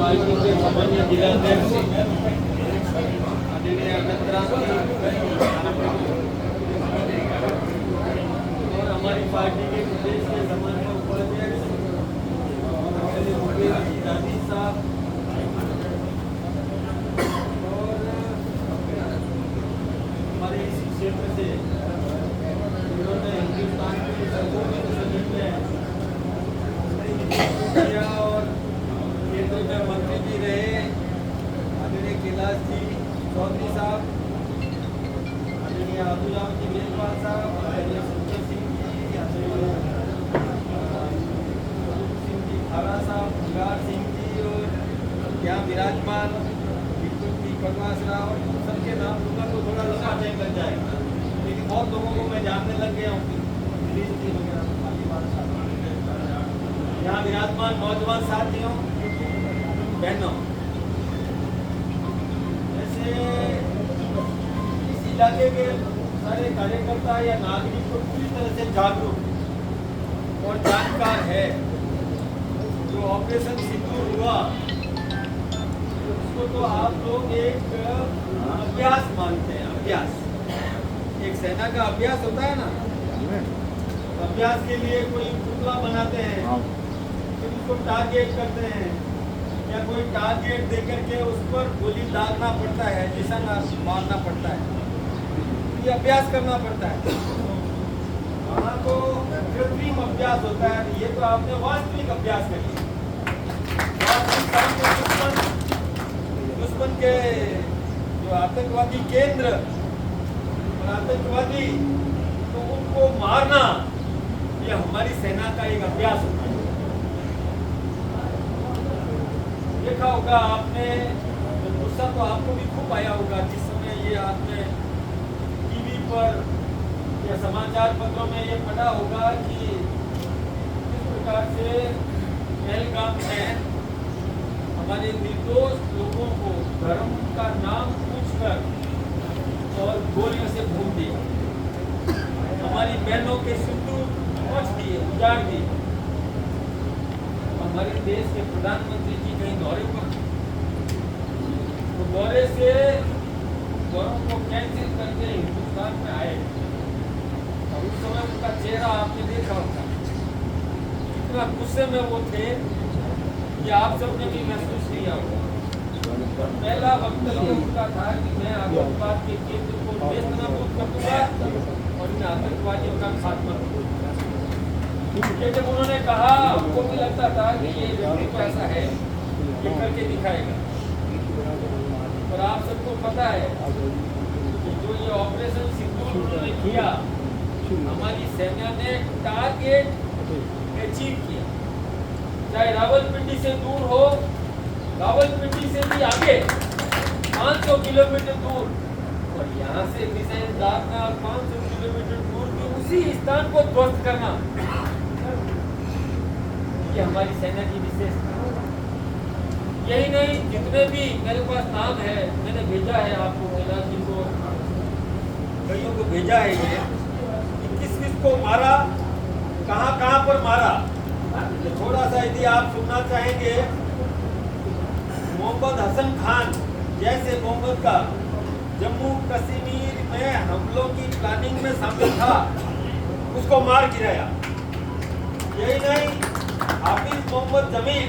Party के सामान्य जिलाध्यक्ष आदरणीय अनंतराम जी और हमारी पार्टी के प्रदेश के सामान्य उपाध्यक्ष दादी साहब और हमारे इस क्षेत्र से उन्होंने हिंदुस्तान के सर्वोच्च सदन में और केंद्र में मंत्री भी रहे आदरणीय कैलाश जी चौधरी साहब, आदरणीय अब्दुल्लाह जी मेघवाल साहब, आदरणीय शंकर सिंह जी, आदरणीय सिंह जी खारा साहब, गुलजार सिंह जी और यहाँ विराजमान विपुल जी कनवास राव, सबके नाम लूँगा तो थोड़ा लंबा टाइम लग जाएगा, लेकिन बहुत लोगों को मैं जानने लग गया हूँ। यहाँ विराजमान नौजवान साथियों बहनों, ऐसे इस इलाके के सारे कार्यकर्ता या नागरिक को पूरी तरह से जागरूक और जानकार है। जो ऑपरेशन सिंदूर हुआ उसको तो आप लोग एक अभ्यास मानते हैं, अभ्यास, एक सेना का अभ्यास होता है ना, अभ्यास के लिए कोई पुतला बनाते हैं, फिर उसको टारगेट करते हैं या कोई टारगेट देकर के उस पर गोली दागना पड़ता है, निशाना मारना पड़ता है, ये अभ्यास करना पड़ता है। वहाँ तो कृत्रिम अभ्यास होता है, ये तो आपने वास्तविक अभ्यास कर लिया। दुश्मन के जो आतंकवादी केंद्र और आतंकवादी, तो उनको मारना ये हमारी सेना का एक अभ्यास होता है। देखा होगा आपने, गुस्सा तो आपको भी खूब आया होगा जिस समय ये आपने टीवी पर या समाचार पत्रों में ये पढ़ा होगा कि किस प्रकार से पहलगाम में हमारे निर्दोष लोगों को धर्म का नाम पूछकर और गोलियों से भून दिया, हमारी बहनों के सिंदूर पहुंच दिए, उजाड़ दिए। हमारे देश के प्रधानमंत्री जी कहीं दौरे पर, तो दौरे से दौरों को कैंसिल करके हिंदुस्तान में आए, और उस समय उनका चेहरा आपने देखा होगा, इतना गुस्से में वो थे कि आप सबने भी महसूस किया होगा। पहला वक्तव्य उनका था कि मैं आतंकवाद के केंद्र को नेस्तनाबूद कर दूंगा और इन आतंकवादियों का खात्मा करूंगा। ये जब उन्होंने कहा, हमको भी लगता था कि ये व्यक्ति तो ऐसा है, ये करके दिखाएगा। और आप सबको पता है कि जो ये ऑपरेशन सिंदूर उन्होंने किया, हमारी सेना ने टारगेट अचीव किया। चाहे रावलपिंडी से दूर हो, रावलपिंडी से भी आगे 500 किलोमीटर दूर, और यहाँ से मिसाइल दागना 500 किलोमीटर दूर भी उसी स्थान को ध्वस्त करना, ये हमारी सेना की विशेषता। यही नहीं, जितने भी मेरे पास नाम है, मैंने भेजा है आपको, कैलाश जी को, कईयों को भेजा है ये, कि किस किस को मारा, कहाँ कहाँ पर मारा। तो थोड़ा सा यदि आप सुनना चाहेंगे, मोहम्मद हसन खान जैसे मोहम्मद का जम्मू कश्मीर में हमलों की प्लानिंग में शामिल था, उसको मार गिराया। यही नहीं, हाफिज मोहम्मद जमील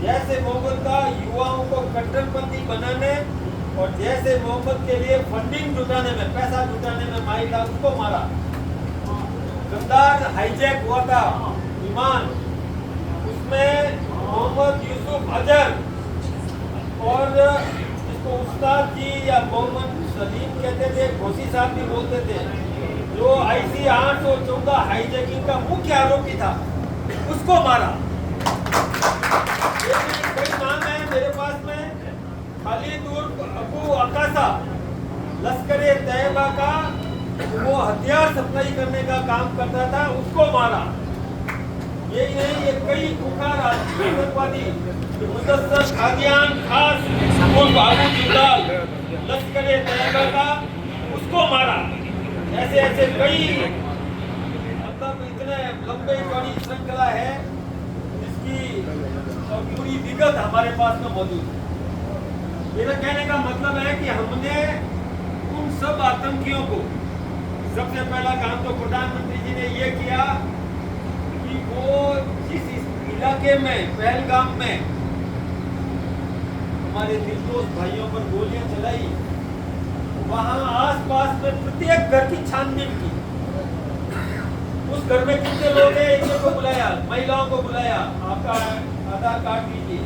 जैसे मोहम्मद का युवाओं को कट्टरपंथी बनाने और जैसे मोहम्मद के लिए फंडिंग जुटाने में, पैसा जुटाने में माहिर था, उसको मारा। गद्दार हाईजैक हुआ था विमान, उसमें मोहम्मद यूसुफ अजहर और जिसको उस्ताद जी या मोहम्मद सलीम कहते थे, घोसी साहब भी बोलते थे, जो IC 814 हाईजैकिंग का मुख्य आरोपी था, उसको मारा। कई नाम है मेरे पास में, खालिद उर्फ अबू अकासा, लश्कर-ए तैयबा का वो हथियार सप्लाई करने का काम करता था, उसको मारा। यही नहीं, ये कई खुखार आतंकवादी, मुदस्सर कादियान खास उर्फ अबू जिंदाल, लश्कर-ए तैयबा का, उसको मारा। ऐसे ऐसे कई, मतलब इतने लंबे चौड़ी श्रृंखला है जिसकी पूरी पूरी विगत हमारे पास में मौजूद है। मेरा कहने का मतलब है कि हमने उन सब आतंकियों को, सबसे पहला काम तो प्रधानमंत्री जी ने ये किया कि वो जिस इलाके में पहलगाम में हमारे निर्दोष भाइयों पर गोलियां चलाई, वहां आसपास में प्रत्येक घर की छानबीन की। उस घर में कितने लोग हैं, एक को बुलाया, महिलाओं को बुलाया, आपका आधार कार्ड दीजिए,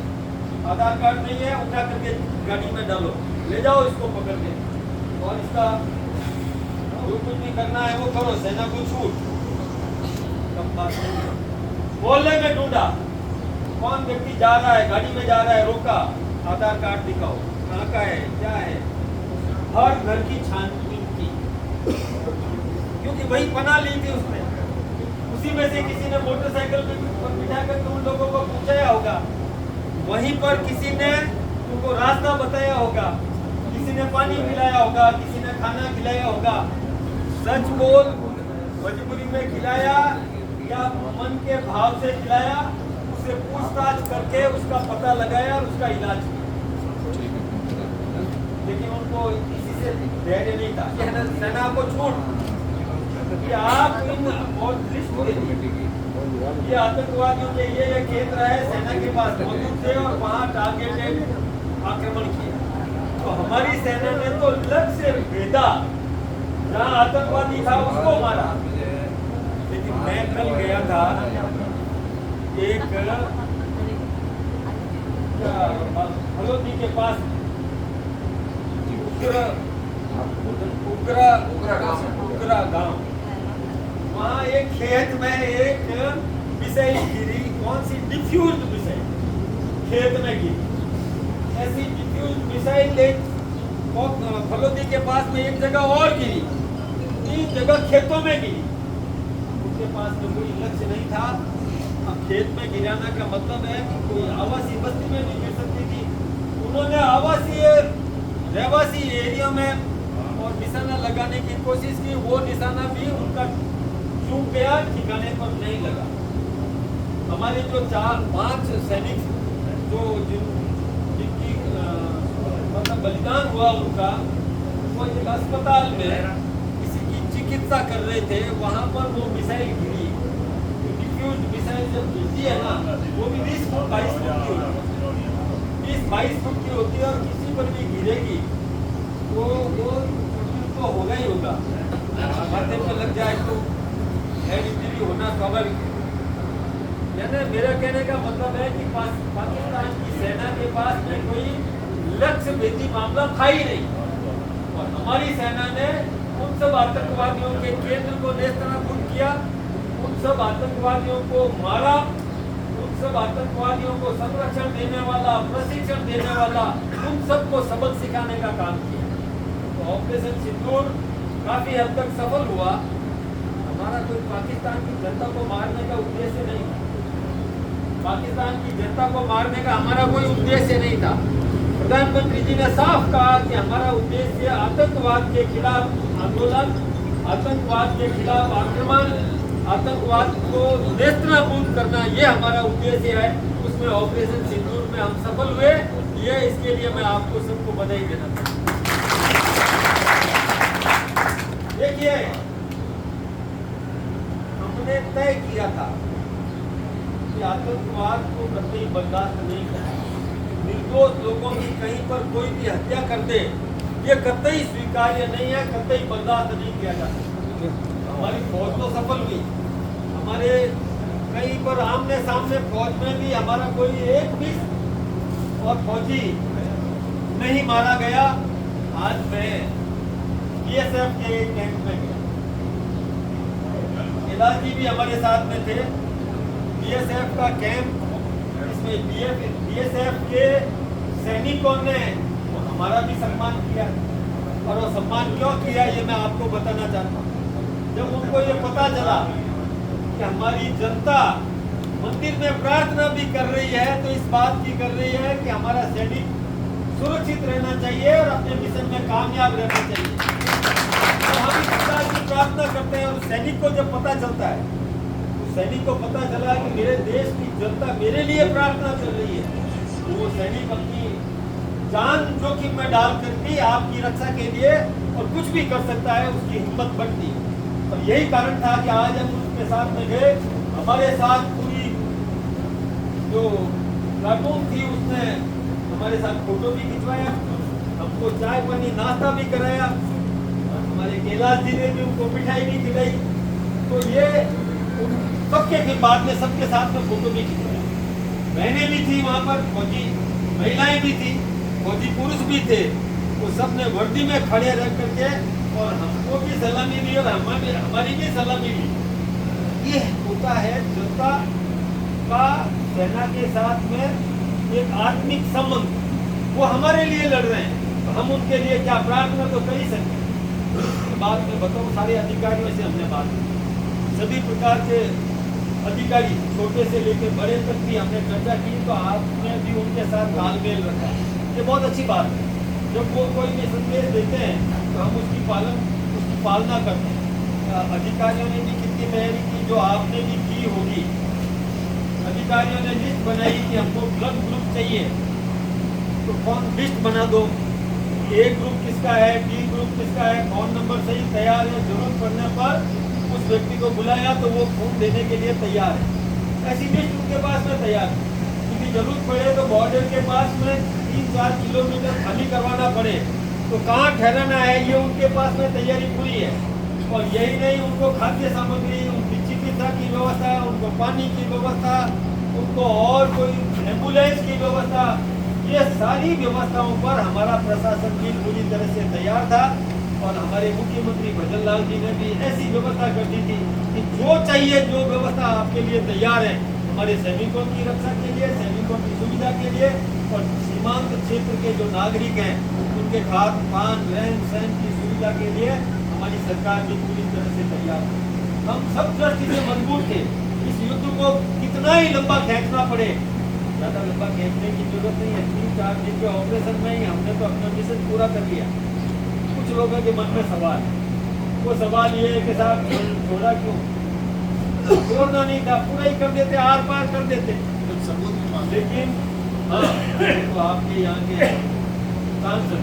आधार कार्ड नहीं है उठा करके गाड़ी में डालो, ले जाओ इसको पकड़ के, और इसका जो कुछ भी करना है वो करो, सेना को छूट। मोहल्ले में ढूंढा, कौन व्यक्ति जा रहा है, गाड़ी में जा रहा है, रोका, आधार कार्ड दिखाओ, कहाँ का है, क्या है, हर घर की छानबीन की, क्योंकि वही पनाह ली थी उसने। उसी में से किसी ने मोटरसाइकिल पर बिठा कर उन लोगों को पूछाया होगा, वहीं पर किसी ने उनको रास्ता बताया होगा, किसी ने पानी पिलाया होगा, किसी ने खाना खिलाया होगा। सच बोल, मजबूरी में खिलाया या मन के भाव से खिलाया, उसे पूछताछ करके उसका पता लगाया और उसका इलाज किया। लेकिन उनको किसी से धैर्य नहीं था, सेना को छूट कि आप इन और ये आतंकवादियों के ये क्षेत्र है, सेना के पास मौजूद थे और वहाँ टारगेटेड आक्रमण किया। तो हमारी सेना ने तो लक्ष्य भेदा, जहाँ आतंकवादी था उसको मारा। लेकिन मैं कल गया था एक हलोदी के पास उग्रा गांव, वहाँ एक खेत में एक मिसाइल गिरी, कौन सी डिफ्यूज मिसाइल खेत में गिरी। ऐसी डिफ्यूज मिसाइल फलोदी के पास में एक जगह और गिरी, 3 जगह खेतों में गिरी। उनके पास में कोई लक्ष्य नहीं था। अब खेत में गिराना का मतलब है कि कोई आवासीय बस्ती में नहीं गिर सकती थी। उन्होंने आवासीय रहवासी एरिया में और निशाना लगाने की कोशिश की, वो निशाना भी उनका चूक गया, ठिकाने पर नहीं लगा। हमारे जो 4-5 सैनिक जो जिनकी मतलब बलिदान हुआ उनका, वो एक अस्पताल में किसी की चिकित्सा कर रहे थे, वहाँ पर वो मिसाइल गिरी। डिफ्यूज मिसाइल जब गिरती है ना, वो भी 20-22 फुट की होती है, 20-22 फुट की होती है, और किसी पर भी गिरेगी तो वो होगा ही होगा। माथे पर लग जाए तो हेड इंजरी होना स्वाभाविक है। यानी मेरा कहने का मतलब है कि पाकिस्तान की सेना के पास में कोई लक्ष्य भेदी मामला था ही नहीं, और हमारी सेना ने उन सब आतंकवादियों के केंद्र को नेस्तनाबूद किया, उन सब आतंकवादियों को मारा, उन सब आतंकवादियों को संरक्षण देने वाला, प्रशिक्षण देने वाला, उन सबको सबक सिखाने का काम किया। तो ऑपरेशन सिंदूर काफी हद तक सफल हुआ। हमारा कोई पाकिस्तान की जनता को मारने का उद्देश्य नहीं था, पाकिस्तान की जनता को मारने का हमारा कोई उद्देश्य नहीं था। प्रधानमंत्री जी ने साफ कहा कि हमारा उद्देश्य आतंकवाद के खिलाफ आंदोलन, आतंकवाद के खिलाफ आक्रमण, आतंकवाद को नेस्तनाबूद करना, ये हमारा उद्देश्य है। उसमें ऑपरेशन सिंदूर में हम सफल हुए, ये इसके लिए मैं आपको सबको बधाई देना चाहता हूँ। देखिए, हमने तय किया था कि आतंकवाद को कतई बर्दाश्त नहीं करें। निर्दोष लोगों की कहीं पर कोई भी हत्या कर दे, ये कतई स्वीकार्य नहीं है, कतई बर्दाश्त नहीं किया जा सकता। हमारी फौज तो सफल हुई, हमारे कहीं पर आमने सामने फौज में भी हमारा कोई एक भी और फौजी नहीं मारा गया। आज मैं बीएसएफ के कैंप में गया, इलाज जी भी हमारे साथ में थे। बीएसएफ का कैंप, इसमें बीएसएफ के सैनिकों ने हमारा भी सम्मान किया, और वो सम्मान क्यों किया ये मैं आपको बताना चाहता हूँ। जब उनको ये पता चला कि हमारी जनता मंदिर में प्रार्थना भी कर रही है, तो इस बात की कर रही है कि हमारा सैनिक सुरक्षित रहना चाहिए और अपने मिशन में कामयाब रहना चाहिए, तो हम इस प्रकार की प्रार्थना करते हैं। और सैनिक को जब पता चलता है, तो सैनिक को पता चला कि मेरे देश की जनता मेरे लिए प्रार्थना कर रही है, तो वो सैनिक अपनी जान जोखिम में डाल करके आपकी रक्षा के लिए और कुछ भी कर सकता है, उसकी हिम्मत बढ़ती है। और यही कारण था कि आज हम उसके साथ में गए। हमारे साथ पूरी जो प्लाटून थी उसने हमारे साथ फोटो भी खिंचवाया, हमको चाय पानी नाश्ता भी कराया, और हमारे कैलाश जी ने भी उनको मिठाई भी खिलाई। तो ये सबके बाद में सबके साथ में फोटो भी खिंचवाया। बहनें भी थी वहाँ पर, फौजी महिलाएं भी थी, फौजी पुरुष भी थे। वो सब ने वर्दी में खड़े रह करके और हमको भी सलामी दी और हमारी भी सलामी दी। ये होता है जनता का सेना के साथ में एक आत्मिक संबंध। वो हमारे लिए लड़ रहे हैं, तो हम उनके लिए क्या प्रार्थना तो कर ही सकते। बाद में बताओ, सारे अधिकारियों से हमने बात की, सभी प्रकार के अधिकारी छोटे से लेकर बड़े तक भी हमने चर्चा की। तो आपने भी उनके साथ तालमेल रखा, ये बहुत अच्छी बात है। जब वो कोई भी संदेश देते हैं तो हम उसकी पालना करते हैं। अधिकारियों ने भी कितनी मेहनत की, जो आपने भी की होगी। अधिकारियों ने लिस्ट बनाई कि हमको ब्लड ग्रुप चाहिए, तो कौन लिस्ट बना दो, ए ग्रुप किसका है, बी ग्रुप किसका है, कौन नंबर सही तैयार है। जरूरत पड़ने पर उस व्यक्ति को बुलाया तो वो खून देने के लिए तैयार है। ऐसी लिस्ट उनके पास में तैयार है। यदि जरूरत पड़े तो बॉर्डर के पास में 3-4 किलोमीटर खाली करवाना पड़े तो कहाँ ठहराना है, ये उनके पास में तैयारी पूरी है। और यही नहीं, उनको खाद्य सामग्री, उनकी चिकित्सा की व्यवस्था, उनको पानी की व्यवस्था, उनको और कोई एम्बुलेंस की व्यवस्था, ये सारी व्यवस्थाओं पर हमारा प्रशासन भी पूरी तरह से तैयार था। और हमारे मुख्यमंत्री भजन लाल जी ने भी ऐसी व्यवस्था कर दी थी कि जो चाहिए, जो व्यवस्था आपके लिए तैयार है, हमारे सैनिकों की रक्षा के लिए, सैनिकों की सुविधा के लिए और सीमांत क्षेत्र के जो नागरिक हैं उनके खान पान रहन सहन की सुविधा के लिए हमारी सरकार भी पूरी तरह से तैयार है। हम सब दृष्टि से मजबूत थे। इस युद्ध को कितना ही लंबा खींचना पड़े, ज़्यादा लंबा खींचने की जरूरत नहीं है। 3-4 दिन के ऑपरेशन में ही हमने तो अपना मिशन पूरा कर लिया। कुछ लोगों के मन में सवाल है, वो सवाल ये है कि साहब छोड़ा क्यों? छोड़ना नहीं था, पूरा ही कर देते, आर पार कर देते। लेकिन हाँ, तो आपके यहाँ के सांसद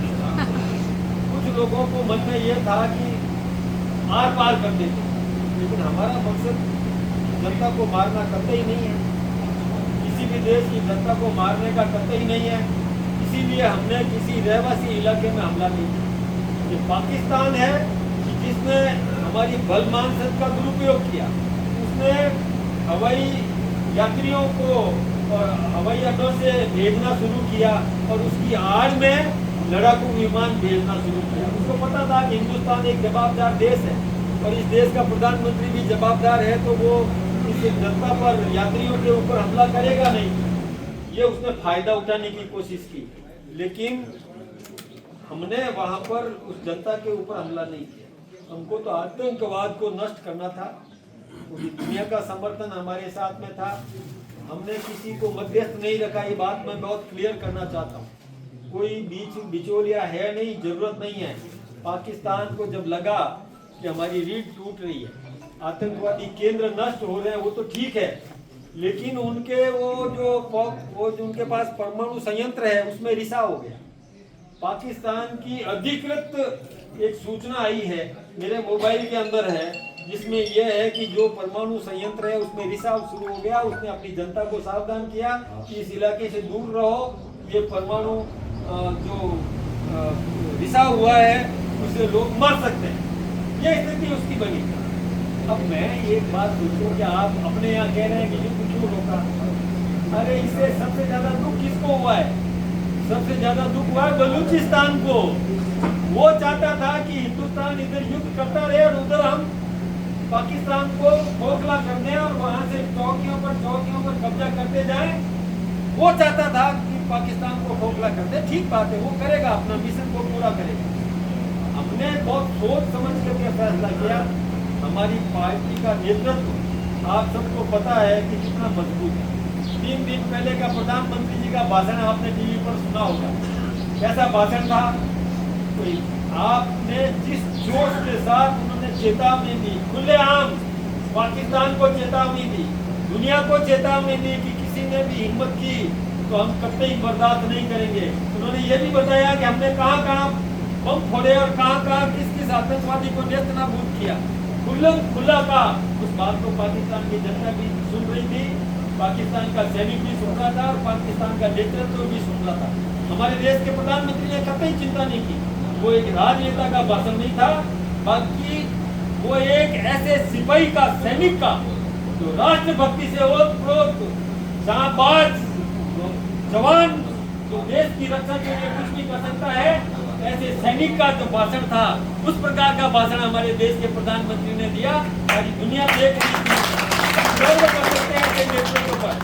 कुछ लोगों को मन में ये था कि आर पार कर देते, लेकिन हमारा मकसद जनता को मारना कतई ही नहीं है। किसी भी देश की जनता को मारने का कतई ही नहीं है। इसीलिए हमने किसी रहवासी इलाके में हमला नहीं किया। ये पाकिस्तान है कि जिसने हमारी बलमान शस्त्र का दुरुपयोग किया। उसने हवाई यात्रियों को हवाई अड्डों से भेजना शुरू किया और उसकी आड़ में लड़ाकू विमान भेजना शुरू किया। उसको पता था कि हिंदुस्तान एक जवाबदार देश है और इस देश का प्रधानमंत्री भी जवाबदार है, तो वो इस जनता पर, यात्रियों के ऊपर हमला करेगा नहीं। ये उसने फायदा उठाने की कोशिश की, लेकिन हमने वहां पर उस जनता के ऊपर हमला नहीं किया। हमको तो आतंकवाद को नष्ट करना था। पूरी दुनिया का समर्थन हमारे साथ में था। हमने किसी को मध्यस्थ नहीं रखा, ये बात मैं बहुत क्लियर करना चाहता हूँ। कोई बिचौलिया है नहीं, जरूरत नहीं है। पाकिस्तान को जब लगा कि हमारी रीढ़ टूट रही है, आतंकवादी केंद्र नष्ट हो रहे हैं, वो तो ठीक है, लेकिन उनके वो जो उनके पास परमाणु संयंत्र है उसमें रिसाव हो गया। पाकिस्तान की अधिकृत एक सूचना आई है, मेरे मोबाइल के अंदर है, जिसमें यह है कि जो परमाणु संयंत्र है उसमें रिसाव शुरू हो गया। उसने अपनी जनता को सावधान किया कि इस इलाके से दूर रहो, ये परमाणु जो रिसाव हुआ है उससे लोग मर सकते हैं। ये स्थिति उसकी बनी। अब मैं एक बात पूछूं कि आप अपने यहाँ कह रहे हैं कि युद्ध क्यों रोका? अरे इससे सबसे ज्यादा दुख किसको हुआ है? सबसे ज्यादा दुख हुआ है बलूचिस्तान को। वो चाहता था कि हिंदुस्तान इधर युद्ध करता रहे और उधर हम पाकिस्तान को खोखला कर दें और वहां से चौकियों पर कब्जा करते जाएं। वो चाहता था कि पाकिस्तान को खोखला कर दे। ठीक बात है, वो करेगा, अपना मिशन को पूरा करेगा। हमने बहुत सोच समझ करके फैसला किया। हमारी पार्टी का नेतृत्व आप सबको पता है कि कितना मजबूत है। 3 दिन पहले का प्रधानमंत्री जी का भाषण आपने टीवी पर सुना होगा। कैसा भाषण था? कोई आपने जिस जोश के साथ उन्होंने चेतावनी दी, खुलेआम पाकिस्तान को चेतावनी दी, दुनिया को चेतावनी दी कि किसी ने भी हिम्मत की तो हम कतई बर्दाश्त नहीं करेंगे। उन्होंने ये भी बताया कि हमने कहाँ कहाँ बम फोड़े और कहाँ कहाँ किस किस आतंकवादी को नेस्त नाबूद किया, खुला का। उस बात को पाकिस्तान की जनता भी सुन रही थी, पाकिस्तान का सैनिक भी सुन रहा था और पाकिस्तान का नेतृत्व भी सुन रहा था। हमारे देश के प्रधानमंत्री ने कतई चिंता नहीं की। वो एक राजनेता का भाषण नहीं था, बल्कि वो एक ऐसे सिपाही का, सैनिक का, जो राष्ट्रभक्ति से ओतप्रोत जांबाज जवान, जो देश की रक्षा के लिए कुछ भी कर सकता है, ऐसे सैनिक का जो भाषण था, उस प्रकार का भाषण हमारे देश के प्रधानमंत्री ने दिया। सारी दुनिया देख रही थी। गर्व कर सकते हैं ऐसे नेतृत्व पर।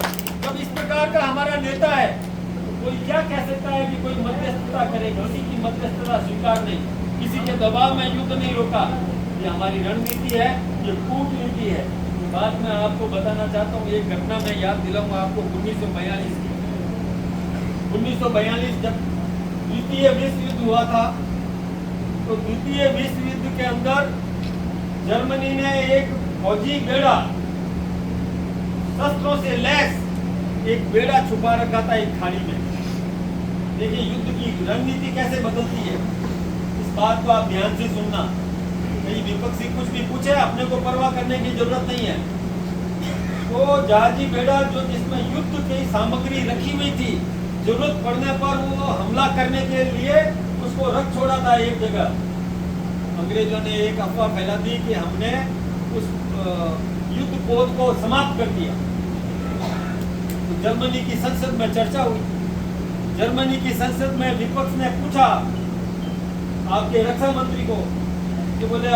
जब इस प्रकार का हमारा नेता है, तो कोई क्या कह सकता है कि कोई मध्यस्थता करे? किसी की मध्यस्थता स्वीकार नहीं, किसी के दबाव में युद्ध नहीं रोका। ये हमारी रणनीति है, ये कूटनीति है। बात मैं आपको बताना चाहता हूँ, एक घटना मैं याद दिलाऊंगा आपको 1942 की। 1942 जब द्वितीय विश्व युद्ध हुआ था, तो द्वितीय विश्व युद्ध के अंदर जर्मनी ने एक फौजी बेड़ा, शस्त्रों से लैस एक बेड़ा छुपा रखा था एक खाड़ी में। देखिए युद्ध की रणनीति कैसे बदलती है। इस बात को आप ध्यान से सुनना। कहीं विपक्षी कुछ भी पूछे, अपने को परवाह करने की जरूरत नहीं है। तो जहाजी बेड़ा जो जिसमें युद्ध की सामग्री रखी हुई थी, जरूरत पड़ने पर वो हमला करने के लिए उसको रख छोड़ा था एक जगह। अंग्रेजों ने एक अफवाह फैला दी कि हमने उस युद्ध पोत को समाप्त कर दिया। तो जर्मनी की संसद में चर्चा हुई। जर्मनी की संसद में विपक्ष ने पूछा आपके रक्षा मंत्री को कि बोले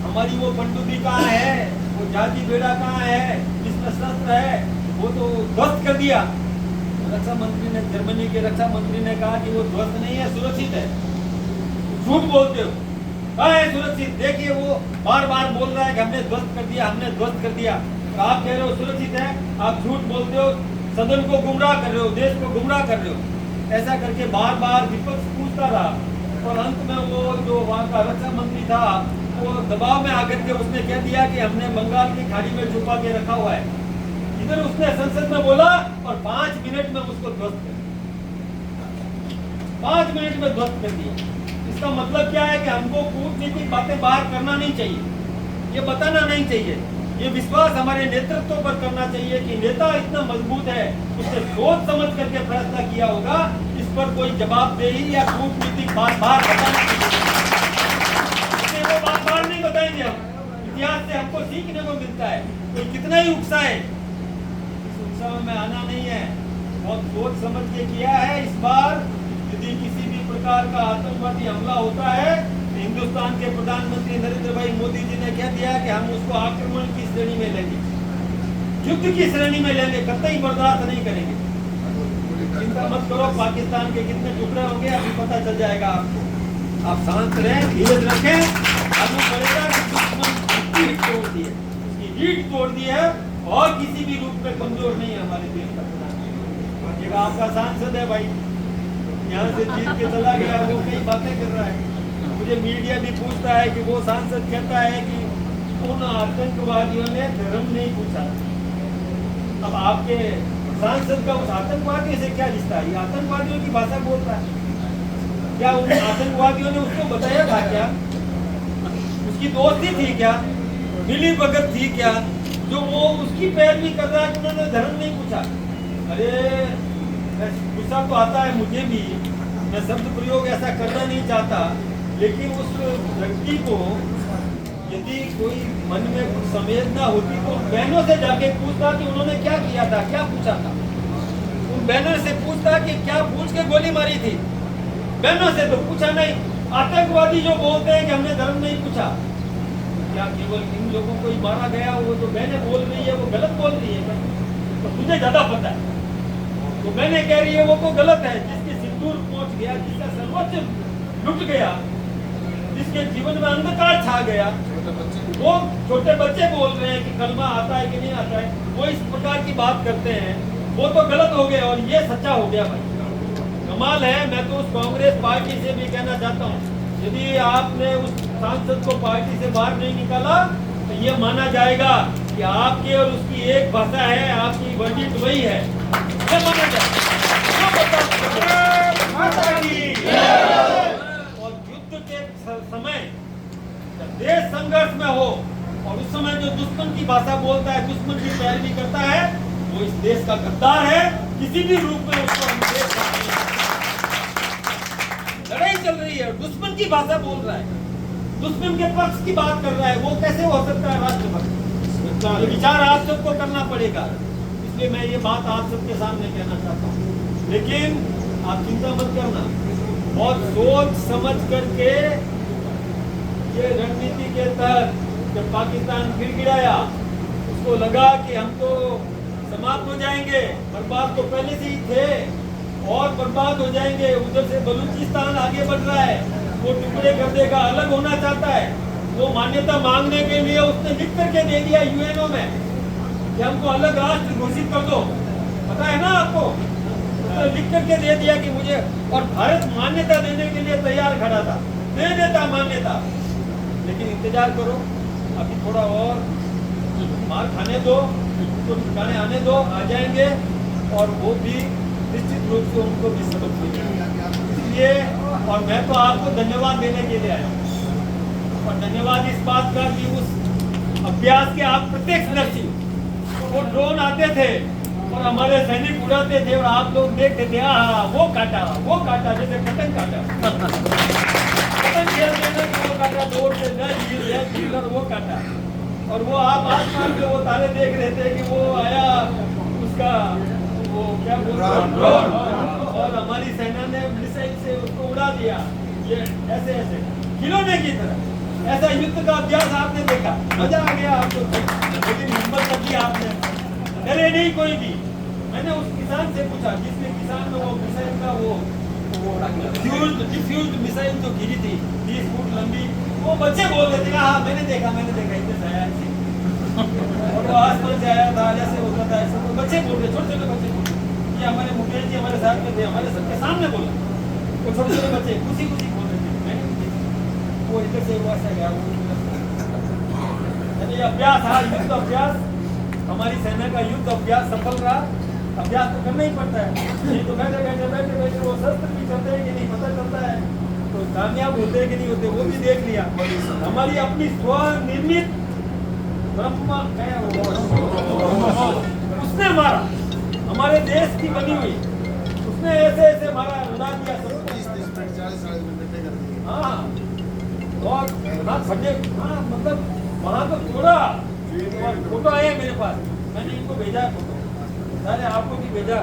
हमारी वो पनडुब्बी कहाँ है, वो जहाजी बेड़ा कहाँ है, जिसमें शस्त्र है, वो तो ध्वस्त कर दिया। रक्षा मंत्री ने, जर्मनी के रक्षा मंत्री ने कहा कि वो ध्वस्त नहीं है, सुरक्षित है। झूठ बोलते हो, कहाँ है सुरक्षित? देखिए वो बार बार बोल रहा है कि हमने ध्वस्त कर दिया, हमने ध्वस्त कर दिया। तो आप कह रहे हो सुरक्षित है, आप झूठ बोलते हो, सदन को गुमराह कर रहे हो, देश को गुमराह कर रहे हो। ऐसा करके बार बार विपक्ष पूछता रहा और अंत में वो जो वहाँ का रक्षा मंत्री था, वो दबाव में आकर के उसने कह दिया कि हमने बंगाल की खाड़ी में छुपा के रखा हुआ है। इधर उसने संसद में बोला और 5 मिनट में उसको ध्वस्त कर दिया। 5 मिनट में ध्वस्त कर दिया। इसका मतलब क्या है कि हमको कूटनीतिक बातें बाहर करना नहीं चाहिए, ये बताना नहीं चाहिए। ये विश्वास हमारे नेतृत्व पर करना चाहिए कि नेता इतना मजबूत है, उसने सोच समझ करके फैसला किया होगा। इस पर कोई जवाबदेही या कूटनीतिक बात बाहर बताना चाहिए। वो बात बाहर नहीं बताएंगे हम। इतिहास से हमको सीखने को मिलता है। कोई कितना ही उकसाए, इस उत्सव में आना नहीं है। बहुत सोच समझ के किया है। इस बार यदि किसी भी प्रकार का आतंकवादी हमला होता है, हिंदुस्तान के प्रधानमंत्री नरेंद्र भाई मोदी जी ने कह दिया कि हम उसको आक्रमण की श्रेणी में लेंगे, युद्ध की श्रेणी में लेंगे, कतई बर्दाश्त नहीं करेंगे। चिंता मत करो, पाकिस्तान के कितने टुकड़े होंगे अभी पता चल जाएगा आपको। आप शांत रहें, धीरज रखें। आगे बढ़ेगा कि दुश्मन की रीढ़ तोड़ दी है, उसकी रीढ़ तोड़ दी है और किसी भी रूप में कमजोर नहीं है हमारे देश का प्रधानमंत्री। आपका सांसद है भाई, यहाँ से जीत के चला गया, वो कई बातें कर रहा है। मुझे मीडिया भी पूछता है कि वो सांसद कहता है कि उन आतंकवादियों ने धर्म नहीं पूछा। अब आपके सांसद का उस आतंकवादी से क्या रिश्ता है? ये आतंकवादियों की भाषा बोल रहा है। क्या उन आतंकवादियों ने उसको बताया था क्या? उसकी दोस्ती थी क्या? मिली भगत थी क्या? जो वो उसकी पैरवी कर रहा है कि उन्होंने धर्म नहीं पूछा। अरे गुस्सा तो आता है मुझे भी, मैं शब्द प्रयोग ऐसा करना नहीं चाहता, लेकिन उस व्यक्ति को यदि कोई मन में कुछ संवेदना होती तो बहनों से जाके पूछता कि उन्होंने क्या किया था, क्या पूछा था। उन बहनों से पूछता कि क्या पूछ के गोली मारी थी। बहनों से तो पूछा नहीं। आतंकवादी जो बोलते हैं कि हमने धर्म नहीं पूछा, क्या केवल इन लोगों को ही मारा गया? वो जो बहनें बोल रही है वो गलत बोल रही है, तो मुझे ज्यादा पता है। तो मैंने कह रही है वो तो गलत है। जिसके सिंदूर पहुंच गया, जिसका सर्वोच्च लुट गया, जिसके जीवन में अंधकार छा गया, वो छोटे बच्चे बोल रहे हैं कि कलमा आता है कि नहीं आता है, वो इस प्रकार की बात करते हैं, वो तो गलत हो गए और ये सच्चा हो गया भाई। कमाल है। मैं तो उस कांग्रेस पार्टी से भी कहना चाहता हूँ, यदि आपने उस सांसद को पार्टी से बाहर नहीं निकाला तो ये माना जाएगा कि आपकी और उसकी एक भाषा है, आपकी वर्डिट वही है, ये माना जाएगा। भाषा बोलता है, दुश्मन की पैरवी करता है, वो इस देश का गद्दार है। किसी भी रूप में उसको हम देश का लड़ाई चल रही है, दुश्मन की भाषा बोल रहा है, दुश्मन के पक्ष की बात कर रहा है, वो कैसे हो सकता है राष्ट्रभक्त? ये विचार आप सबको करना पड़ेगा। इसलिए मैं ये बात आप सबके सामने कहना चाहता हूँ। लेकिन आप चिंता मत करना, बहुत सोच समझ करके ये रणनीति के तहत जब पाकिस्तान गिड़गिड़ाया, उसको लगा कि हम तो समाप्त हो जाएंगे, बर्बाद तो पहले से ही थे और बर्बाद हो जाएंगे। उधर से बलूचिस्तान आगे बढ़ रहा है, वो टुकड़े कर देगा, अलग होना चाहता है। वो मान्यता मांगने के लिए उसने लिख करके दे दिया यूएनओ में कि हमको अलग राष्ट्र घोषित कर दो, पता है ना आपको? तो लिख करके दे दिया कि मुझे, और भारत मान्यता देने के लिए तैयार खड़ा था, दे देता मान्यता। लेकिन इंतजार करो, अभी थोड़ा और मार खाने दो, तो ठिकाने आने दो, आ जाएंगे और वो भी निश्चित रूप से उनको भी सबक मिलेगा। इसलिए और मैं तो आपको धन्यवाद देने के लिए आया हूँ, और धन्यवाद इस बात का कि उस अभ्यास के आप प्रत्यक्षदर्शी, वो ड्रोन आते थे और हमारे सैनिक उड़ाते थे और आप लोग देखते थे, हाँ वो काटा जैसे पतंग काटा पतंग खेलते थे, वो काटा दौड़ से वो काटा। और वो आप आसमान में वो तारे देख रहे थे कि वो आया उसका वो क्या ड्रोन, और हमारी सेना ने मिसाइल से उसको उड़ा दिया, ये ऐसे ऐसे खिलौने की तरह। ऐसा युद्ध का अभ्यास आपने देखा, मजा आ गया आपको, लेकिन हिम्मत रखी आपने, डरे नहीं कोई भी। मैंने उस किसान से पूछा, जिसने किसान में वो मिसाइल का वो डिफ्यूज्ड मिसाइल जो गिरी थी 30 फुट लंबी, वो बच्चे बोल रहे थे, हाँ मैंने देखा इतने साया से, और वो आसमान से आया था, जैसे होता था ऐसे। तो बच्चे बोल रहे, छोटे छोटे बच्चे बोल रहे, ये हमारे मुकेश जी हमारे साथ में थे, हमारे सबके सामने बोला, वो छोटे छोटे बच्चे खुशी खुशी बोल रहे थे। मैंने वो इधर से वो ऐसा गया, यानी अभ्यास, हाँ युद्ध अभ्यास, हमारी सेना का युद्ध अभ्यास सफल रहा। अभ्यास तो करना ही पड़ता है, नहीं तो बैठे वो शस्त्र भी चलते हैं कि नहीं पता चलता है, तो कामयाब होते हैं कि नहीं होते वो भी देख लिया। हमारी अपनी स्वनिर्मित ब्रह्मा उसने मारा, हमारे देश की बनी हुई, उसने ऐसे ऐसे मारा, उड़ा दिया सब। हाँ और हाँ मतलब वहाँ तो थोड़ा फोटो आया मेरे पास, मैंने इनको भेजा है फोटो, सारे आपको भी भेजा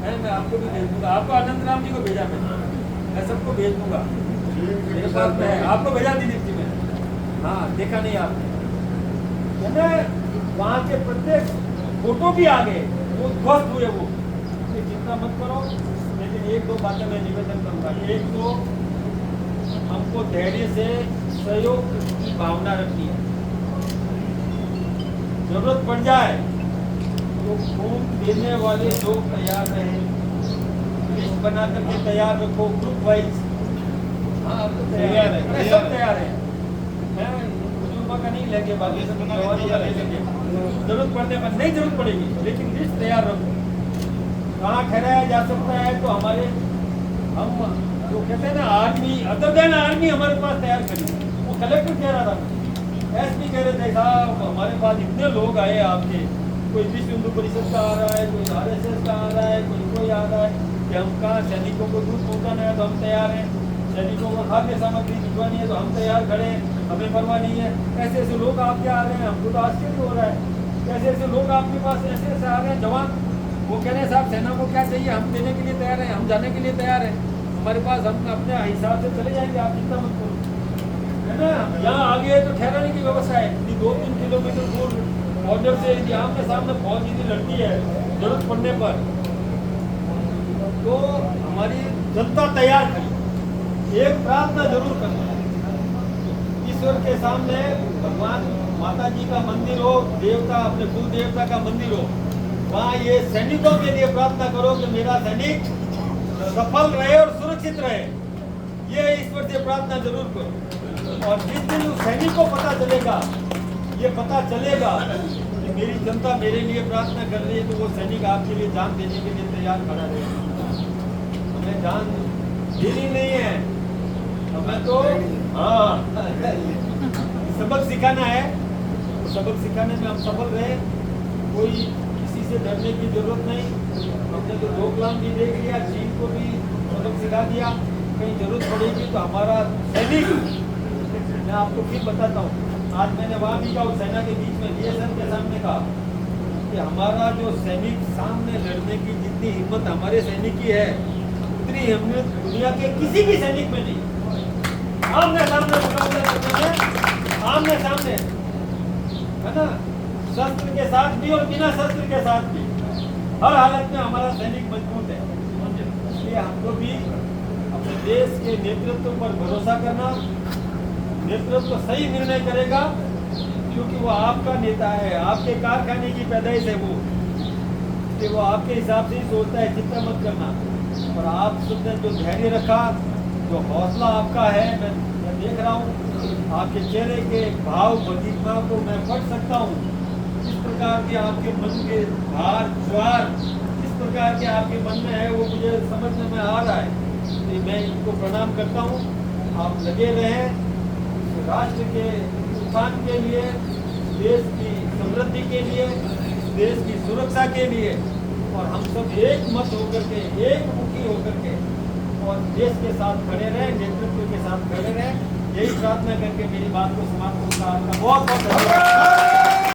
है, मैं आपको भी भेज दूंगा, आपको अनंत राम जी को भेजा मैं सबको भेज दूंगा, मेरे पास में है, आपको भेजा दिलीप जी मैंने। हाँ देखा नहीं आपने, मैंने वहाँ के प्रत्येक फोटो भी आ गए, वो ध्वस्त हुए वो। चिंता मत करो, लेकिन एक दो बातें मैं निवेदन करूँगा। एक तो हमको धैर्य से सहयोग की भावना रखनी है, जरूरत पड़ जाए तो खून देने वाले लोग तैयार रहे, लिस्ट बना करके तैयार रखो, ग्रुप वाइज। हाँ तो तैयार है, सब तैयार है, मैं बुजुर्गों का नहीं लेंगे, बाकी सब जवानों का ले लेंगे, जरूरत पड़ने पर नहीं जरूरत पड़ेगी, लेकिन लिस्ट तैयार रखो। कहाँ ठहराया जा सकता है तो हमारे हम जो कहते हैं ना आर्मी, अदर देन आर्मी हमारे पास तैयार करिए। वो कलेक्टर कह रहा था, एसपी कह रहे थे, साहब हमारे पास इतने लोग आए आपके, कोई विश्व हिंदू परिषद का आ रहा है, कोई RSS का आ रहा है, कोई आ रहा है, कि हम कहाँ सैनिकों को दूध पहुँचाना है तो हम तैयार हैं, सैनिकों को खाद्य सामग्री भिजवानी है तो हम तैयार खड़े हैं, हमें परवाह नहीं है। ऐसे ऐसे लोग आपके आ रहे हैं, हमको तो आश्चर्य हो रहा है, कैसे ऐसे लोग आपके पास ऐसे ऐसे आ रहे हैं जवान, वो कह रहे हैं साहब सेना को क्या चाहिए हम देने के लिए तैयार हैं, हम जाने के लिए तैयार हैं, हमारे पास हम अपने हिसाब से चले जाएंगे, आप चिंता मत करो, है ना। यहाँ आगे तो ठहराने की व्यवस्था है, 2-3 किलोमीटर दूर बॉर्डर से यहाँ के सामने फौज यदि लड़ती है जरूरत पड़ने पर, तो हमारी जनता तैयार खड़ी। एक प्रार्थना जरूर करना है, ईश्वर के सामने भगवान माता जी का मंदिर हो, देवता अपने कुल देवता का मंदिर हो, वहाँ ये सैनिकों के लिए प्रार्थना करो कि मेरा सैनिक सफल रहे और सुरक्षित रहे, ये ईश्वर से प्रार्थना जरूर करो। और जिस दिन उस सैनिक को पता चलेगा, ये पता चलेगा कि मेरी जनता मेरे लिए प्रार्थना कर रही है, तो वो सैनिक आपके लिए जान देने के लिए तैयार खड़ा रहेगा। हमें जान देनी नहीं है, हमें तो हाँ सबक सिखाना है, सबक सिखाने में हम सफल रहे। कोई किसी से डरने की जरूरत नहीं। हमने तो डोकलाम भी देख लिया, चीन को भी सबक सिखा दिया। कहीं जरूरत पड़ेगी तो हमारा सैनिक, मैं आपको फिर बताता हूँ, आज मैंने वहाँ भी कहा, सेना के बीच में बीएसएफ के सामने कहा कि हमारा जो सैनिक सामने लड़ने की जितनी हिम्मत हमारे सैनिक की है, उतनी हिम्मत दुनिया के किसी भी सैनिक में नहीं। आमने सामने मुकाबला करने में, आमने सामने, है ना, शस्त्र के साथ भी और बिना शस्त्र के साथ भी, हर हालत में हमारा सैनिक मजबूत है। इसलिए हमको भी अपने देश के नेतृत्व पर भरोसा करना, नेतृत्व सही निर्णय करेगा, क्योंकि वो आपका नेता है, आपके कारखाने की पैदाइश है वो, कि वो आपके हिसाब से ही सोचता है, चिंता मत करना। और आप सबने जो धैर्य रखा, जो हौसला आपका है, मैं देख रहा हूँ आपके चेहरे के भाव भंगिमा को मैं पढ़ सकता हूँ। इस प्रकार के आपके मन के भार ज्वार, इस प्रकार के आपके मन में है, वो मुझे समझने में आ रहा है। तो मैं इनको प्रणाम करता हूँ। आप लगे रहें राष्ट्र के उत्थान के लिए, देश की समृद्धि के लिए, देश की सुरक्षा के लिए, और हम सब एक मत होकर के, एक मुखी होकर के और देश के साथ खड़े रहें, नेतृत्व के साथ खड़े रहें। यही प्रार्थना करके मेरी बात को समाप्त करूंगा। आपका बहुत बहुत धन्यवाद।